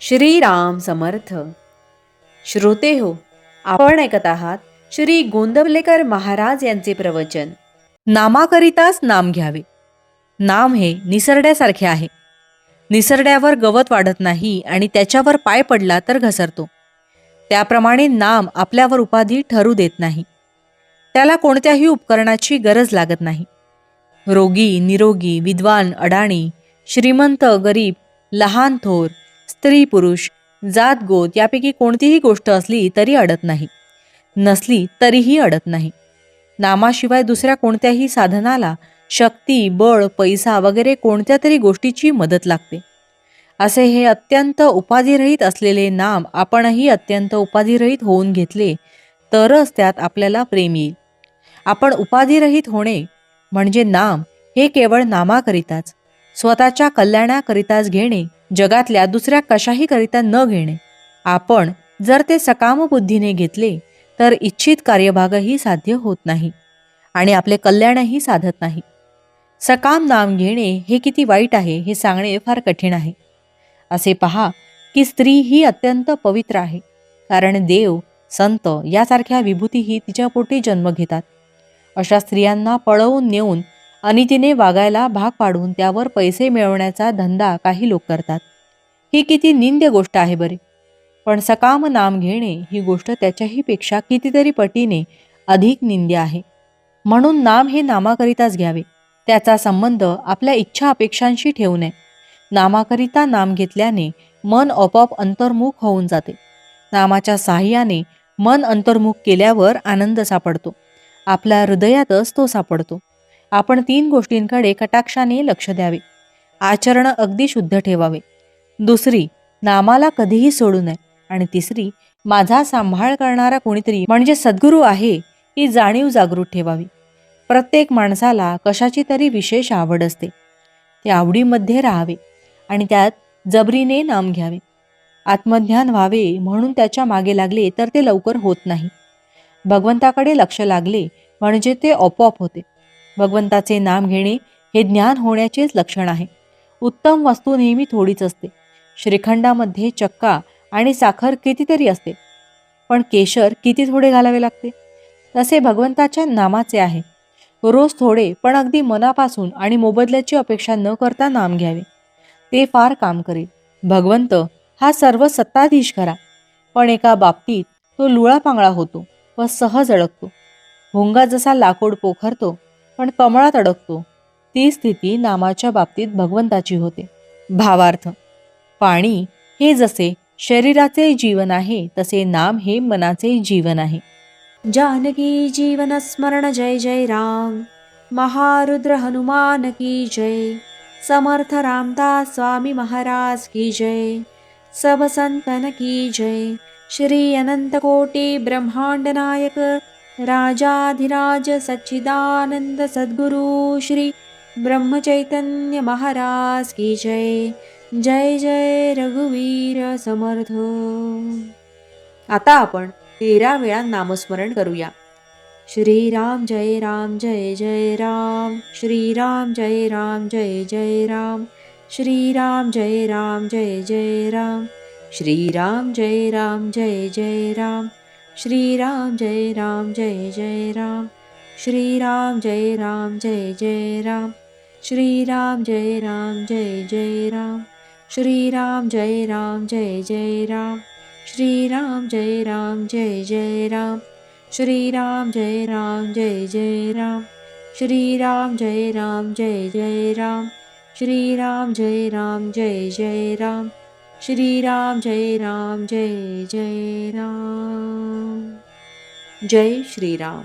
श्रीराम समर्थ. श्रोते हो, आपण ऐकत आहात श्री गोंदवलेकर महाराज यांचे प्रवचन. नामाकरिताच नाम घ्यावे. नाम हे निसरड्यासारखे आहे. निसरड्यावर गवत वाढत नाही आणि त्याच्यावर पाय पडला तर घसरतो. त्याप्रमाणे नाम आपल्यावर उपाधी ठरू देत नाही. त्याला कोणत्याही उपकरणाची गरज लागत नाही. रोगी निरोगी, विद्वान अडाणी, श्रीमंत गरीब, लहान थोर, स्त्री पुरुष, जात गोत यापैकी कोणतीही गोष्ट असली तरी अडत नाही, नसली तरीही अडत नाही. नामाशिवाय दुसऱ्या कोणत्याही साधनाला शक्ती, बळ, पैसा वगैरे कोणत्या तरी गोष्टीची मदत लागते. असे हे अत्यंत उपाधिरहित असलेले नाम आपणही अत्यंत उपाधिरहित होऊन घेतले तरच त्यात आपल्याला प्रेम येईल. आपण उपाधिरहित होणे म्हणजे नाम हे केवळ नामाकरिताच, स्वतःच्या कल्याणाकरिताच घेणे, जगातल्या दुसऱ्या कशाही करिता न घेणे. आपण जर ते सकाम बुद्धीने घेतले तर इच्छित कार्यभागही साध्य होत नाही आणि आपले कल्याणही साधत नाही. सकाम नाम घेणे हे किती वाईट आहे हे सांगणे फार कठीण आहे. असे पहा की स्त्री ही अत्यंत पवित्र आहे, कारण देव, संत यासारख्या विभूतीही तिच्या पोटी जन्म घेतात. अशा स्त्रियांना पळवून नेऊन अनितीने वागायला भाग पाडून त्यावर पैसे मिळवण्याचा धंदा काही लोक करतात. ही किती निंद्य गोष्ट आहे बरे. पण सकाम नाम घेणे ही गोष्ट त्याच्याही पेक्षा कितीतरी पटीने अधिक निंद्य आहे. म्हणून नाम हे नामाकरिताच घ्यावे. त्याचा संबंध आपल्या इच्छा अपेक्षांशी ठेवू नये. नामाकरिता नाम घेतल्याने मन आपोआप अंतर्मुख होऊन जाते. नामाच्या साहाय्याने मन अंतर्मुख केल्यावर आनंद सापडतो. आपल्या हृदयातच तो सापडतो. आपण 3 गोष्टींकडे कटाक्षाने लक्ष द्यावे. आचरण अगदी शुद्ध ठेवावे. दुसरी, नामाला कधीही सोडू नये. आणि तिसरी, माझा सांभाळ करणारा कोणीतरी म्हणजे सद्गुरू आहे ही जाणीव जागृत ठेवावी. प्रत्येक माणसाला कशाची तरी विशेष आवड असते. त्या आवडीमध्ये राहावे आणि त्यात जबरीने नाम घ्यावे. आत्मज्ञान व्हावे म्हणून त्याच्या मागे लागले तर ते लवकर होत नाही. भगवंताकडे लक्ष लागले म्हणजे ते आपोआप होते. भगवंताचे नाम घेणे हे ज्ञान होण्याचेच लक्षण आहे. उत्तम वस्तू नेहमी थोडीच असते. श्रीखंडामध्ये चक्का आणि साखर कितीतरी असते, पण केशर किती थोडे घालावे लागते. तसे भगवंताच्या नामाचे आहे. रोज थोडे पण अगदी मनापासून आणि मोबदल्याची अपेक्षा न करता नाम घ्यावे. ते फार काम करेल. भगवंत हा सर्व सत्ताधीश खरा, पण एका बाबतीत तो लुळापांगळा होतो व सहज अडकतो. भोंगा जसा लाकूड पोखरतो पण कमळात अडकतो, ती स्थिती नामाच्या बाबतीत भगवंताची होते. भावार्थ, पाणी हे जसे शरीराचे जीवन आहे तसे नाम हे मनाचे जीवन आहे. जानकी जीवन स्मरण जय जय राम. महारुद्र हनुमान की जय. समर्थ रामदास स्वामी महाराज की जय. सब संतन की जय. श्री अनंत कोटि ब्रह्मांड नायक राजाधिराज सच्चिदानंद सद्गुरु श्री ब्रह्म चैतन्य महाराज की जय. जय जय रघुवीर समर्थ. आता आपण 13 वेळा नामस्मरण करूया. श्रीराम जय राम जय जय राम. श्रीराम जय राम जय जय राम. श्रीराम जय राम जय जय राम. श्रीराम जय राम जय जय राम. श्रीराम जय राम जय जय राम. श्रीराम जय राम जय जय राम. श्रीराम जय राम जय जय राम. श्रीराम जय राम जय जय राम. श्रीराम जय राम जय जय राम. श्रीराम जय राम जय जय राम. श्रीराम जय राम जय जय राम. श्रीराम जय राम जय जय राम. श्रीराम जय राम जय जय राम. जय श्रीराम.